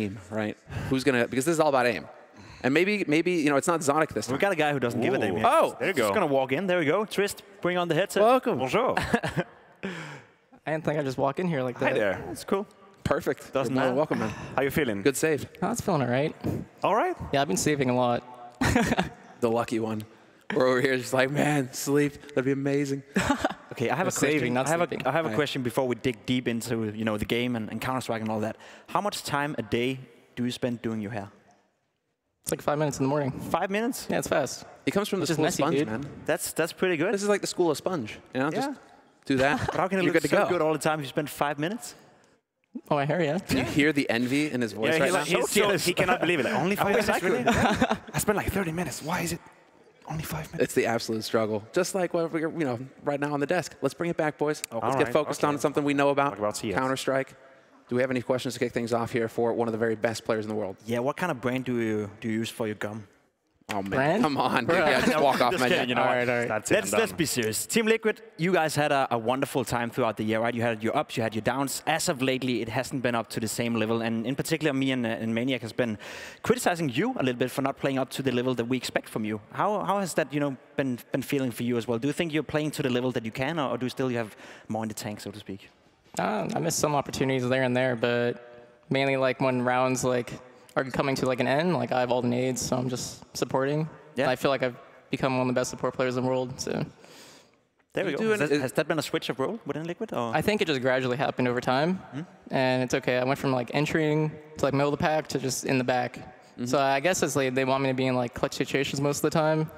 aim, right? Who's gonna? Because this is all about aim. And maybe it's not Zonic this time. We got a guy who doesn't give a damn. Oh, there you go. Just gonna walk in. There we go. Twistzz, bring on the headset. Welcome. Bonjour. I didn't think I'd just walk in here like that. Hi there. That's cool. Perfect. Doesn't You're matter. welcome, man. How you feeling? Good save. Oh, it's feeling all right. All right. Yeah, I've been saving a lot. The lucky one. We're over here just like, man, sleep. That'd be amazing. Okay, I have a saving, question. not sleeping. I have a question before we dig deep into the game and Counter-Strike and all that. How much time a day do you spend doing your hair? It's like 5 minutes in the morning. 5 minutes? Yeah, it's fast. He comes from the It's just school of messy, sponge, dude. man. That's pretty good. This is like the school of sponge. You know, just do that. But how can it You're look good to so go. good all the time if you spend 5 minutes? Oh, my hair, yeah. Do you hear the envy in his voice right now? He cannot believe it. Like, only 5 minutes? exactly. Really? I spent like 30 minutes. Why is it only 5 minutes? It's the absolute struggle. Just like what we're, right now on the desk. Let's bring it back, boys. Let's get focused on something we know about. Talk about CS. Counter-Strike. Do we have any questions to kick things off here for one of the very best players in the world? Yeah, what kind of brand do you use for your gum? Oh, man. Brand? Come on. Yeah, just walk off, Just man. kidding, you know All what? right, all right. That's it. Let's be serious. Team Liquid, you guys had a wonderful time throughout the year, right? You had your ups, you had your downs. As of lately, it hasn't been up to the same level. And in particular, me and Maniac has been criticizing you a little bit for not playing up to the level that we expect from you. How has that been feeling for you as well? Do you think you're playing to the level that you can, or do you still have more in the tank, so to speak? I missed some opportunities there and there, but mainly like when rounds are coming to an end, I have all the nades, so I'm just supporting. Yeah. I feel like I've become one of the best support players in the world. So there we go. Has that been a switch of role within Liquid? Or? I think it just gradually happened over time, and it's okay. I went from entering to middle of the pack to just in the back. So I guess it's they want me to be in clutch situations most of the time,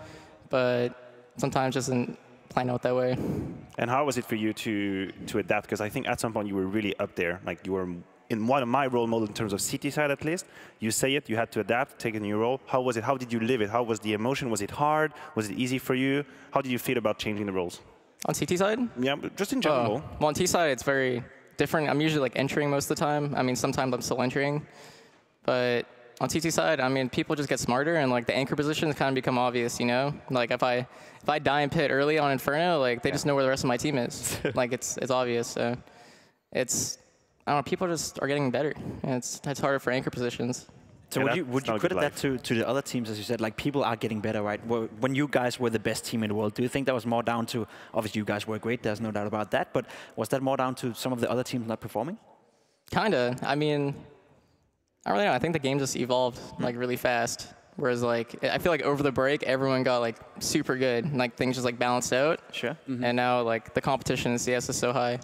but sometimes just isn't playing out that way. And how was it for you to adapt? Because I think at some point you were really up there. Like you were in one of my role models in terms of CT side at least. You say it, you had to adapt, take a new role. How was it? How did you live it? How was the emotion? Was it hard? Was it easy for you? How did you feel about changing the roles? On CT side? Yeah, but just in general. Well, on T side, it's very different. I'm usually entering most of the time. I mean, sometimes I'm still entering. But on TT side, I mean, people just get smarter, and the anchor positions kind of become obvious, you know? If I die in pit early on Inferno, they just know where the rest of my team is. It's obvious. So I don't know, people just are getting better, and it's harder for anchor positions. So would you credit that to the other teams, as you said, people are getting better, right? When you guys were the best team in the world, do you think that was more down to, obviously you guys were great, there's no doubt about that, but was that more down to some of the other teams not performing? Kinda. I mean, I don't really know. I think the game just evolved really fast. Whereas I feel over the break, everyone got super good, and things just balanced out. Sure. And now the competition in CS is so high.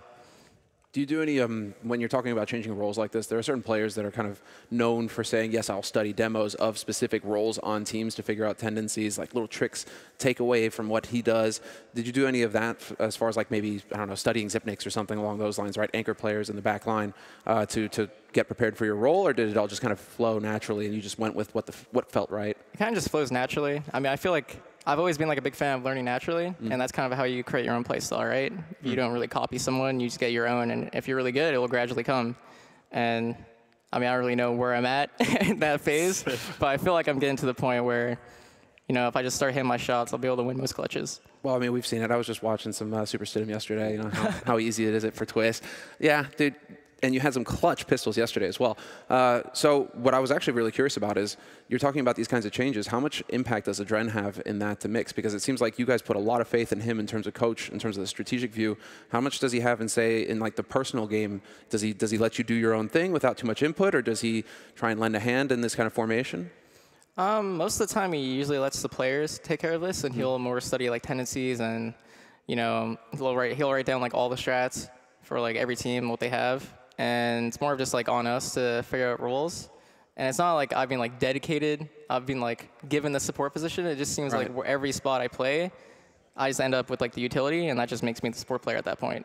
Do you do any, when you're talking about changing roles like this, there are certain players that are kind of known for saying, yes, I'll study demos of specific roles on teams to figure out tendencies, little tricks, take away from what he does. Did you do any of that as far as maybe, I don't know, studying Zipniks or something along those lines, right? Anchor players in the back line to get prepared for your role, or did it all just kind of flow naturally and you just went with what felt right? It kind of just flows naturally. I mean, I feel I've always been a big fan of learning naturally, and that's kind of how you create your own play style, right? You don't really copy someone, you just get your own, and if you're really good, it will gradually come. And I mean, I don't really know where I'm at in that phase, but I feel I'm getting to the point where, if I just start hitting my shots, I'll be able to win most clutches. Well, I mean, we've seen it. I was just watching some Super Stidham yesterday, how easy it is for Twistzz. Yeah, dude. And you had some clutch pistols yesterday as well. So what I was actually really curious about is, you're talking about these kinds of changes. How much impact does Adren have in that to mix? Because it seems like you guys put a lot of faith in him in terms of coach, in terms of the strategic view. How much does he have in, say, in the personal game? Does he let you do your own thing without too much input, or does he try and lend a hand in this kind of formation? Most of the time, he usually lets the players take care of this, and he'll more study tendencies, and he'll write down all the strats for every team, what they have. And it's more of just on us to figure out roles. And it's not I've been dedicated. I've been given the support position. It just seems where every spot I play, I just end up with the utility, and that just makes me the support player at that point.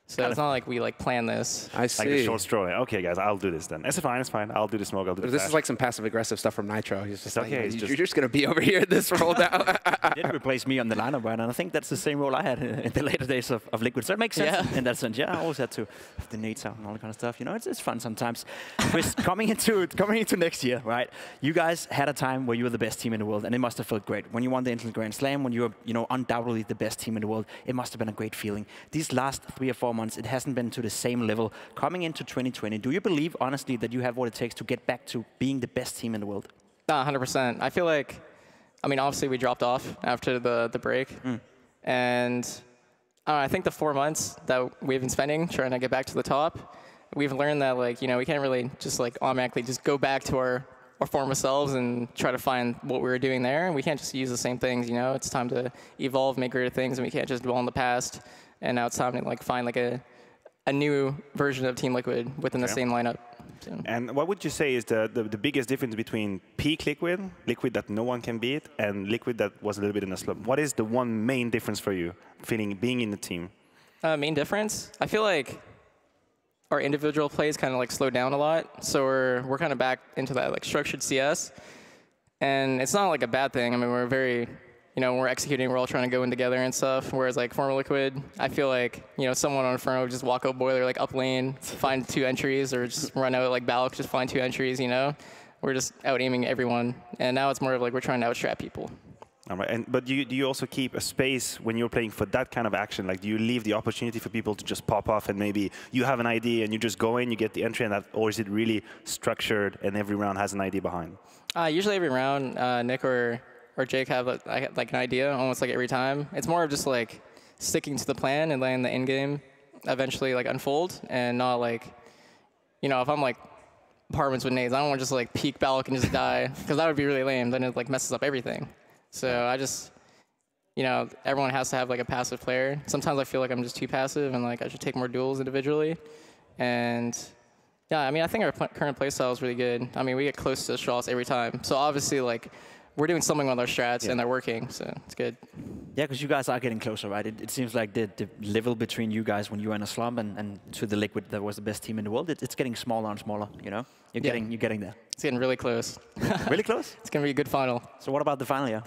So it's not we plan this. I see. Like the short straw. Okay, guys, I'll do this then. It's fine, it's fine. I'll do the smoke, I'll do the This flash. is some passive-aggressive stuff from Nitro. He's just okay, you're just going to be over here in this role now. He did replace me on the lineup, right? And I think that's the same role I had in the later days of Liquid. So it makes sense in that sense. Yeah, I always had to have the nades out and all that kind of stuff. It's fun sometimes. Twistzz, coming into next year, right? You guys had a time where you were the best team in the world, and it must have felt great. When you won the Instant Grand Slam, when you were undoubtedly the best team in the world, it must have been a great feeling. These last 3 or 4 months, it hasn't been to the same level. Coming into 2020, do you believe, honestly, that you have what it takes to get back to being the best team in the world? 100%. I feel like, I mean, obviously we dropped off after the break. And I think the 4 months that we've been spending trying to get back to the top, we've learned that, like, you know, we can't really just like automatically just go back to our former selves and try to find what we were doing there. And we can't just use the same things, you know. It's time to evolve, make greater things, and we can't just dwell on the past. And now it's time to like find like a new version of Team Liquid within the same lineup. So. And what would you say is the biggest difference between peak Liquid, Liquid that no one can beat, and Liquid that was a little bit in a slump? What is the one main difference for you, being in the team? Main difference? I feel like our individual plays kind of like slowed down a lot, so we're kind of back into that like structured CS, and it's not like a bad thing. I mean, we're very, you know, when we're executing, we're all trying to go in together and stuff. Whereas like former Liquid, I feel like, you know, someone on Inferno would just walk up boiler like up lane, find 2 entries, or just run out like Balak, just find 2 entries. You know, we're just out aiming everyone, and now it's more of like we're trying to outstrap people. All right. But do you also keep a space when you're playing for that kind of action? Like, do you leave the opportunity for people to just pop off and maybe you have an idea and you just go in, you get the entry, and that, or is it really structured and every round has an idea behind? Usually every round, Nick or Jake have like an idea almost like every time. It's more of just like sticking to the plan and letting the end game eventually like unfold, and not like, you know, if I'm like apartments with nades, I don't want to just like peek Balak and just die, because that would be really lame. Then it like messes up everything. So I just, you know, everyone has to have like a passive player. Sometimes I feel like I'm just too passive and like I should take more duels individually. And yeah, I mean, I think our current play style is really good. I mean, we get close to Astralis every time. So obviously, like, we're doing something with our strats and they're working, so it's good. Yeah, because you guys are getting closer, right? It seems like the level between you guys when you were in a slump and to the Liquid that was the best team in the world, it's getting smaller and smaller, you know? You're getting there. It's getting really close. Really close? It's going to be a good final. So what about the final, yeah?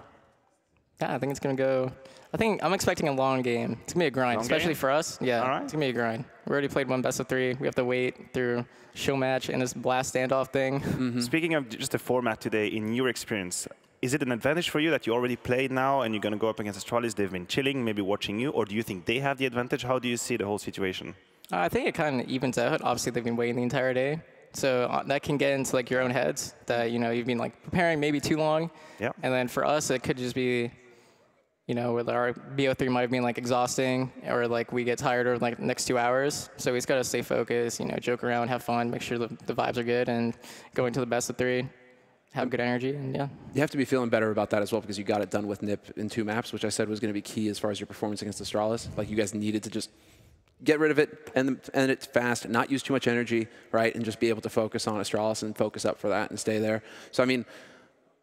Yeah, I think it's going to go... I'm expecting a long game. It's going to be a grind, especially for us. Yeah, it's going to be a grind. We already played one best of 3. We have to wait through show match and this blast standoff thing. Speaking of just the format today, in your experience, is it an advantage for you that you already played now and you're going to go up against Astralis? They've been chilling, maybe watching you, or do you think they have the advantage? How do you see the whole situation? I think it kind of evens out. Obviously, they've been waiting the entire day. So that can get into like your own heads that, you know, you've been like preparing maybe too long. Yeah. And then for us, it could just be, you know, with our BO3 might have been like exhausting, or like we get tired over like the next 2 hours. So we just got to stay focused, you know, joke around, have fun, make sure the vibes are good, and go into the best of 3, have good energy, and yeah. You have to be feeling better about that as well, because you got it done with NIP in 2 maps, which I said was going to be key as far as your performance against Astralis. Like, you guys needed to just get rid of it, and it's fast, not use too much energy, right, and just be able to focus on Astralis and focus up for that and stay there. So, I mean,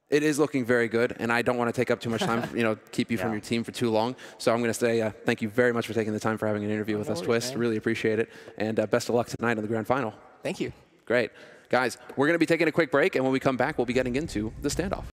it is looking very good, and I don't want to take up too much time, you know, keep you from your team for too long. So I'm going to say thank you very much for taking the time for having an interview with us, Twistzz. Really appreciate it, and best of luck tonight in the grand final. Thank you. Great. Guys, we're going to be taking a quick break, and when we come back, we'll be getting into the standoff.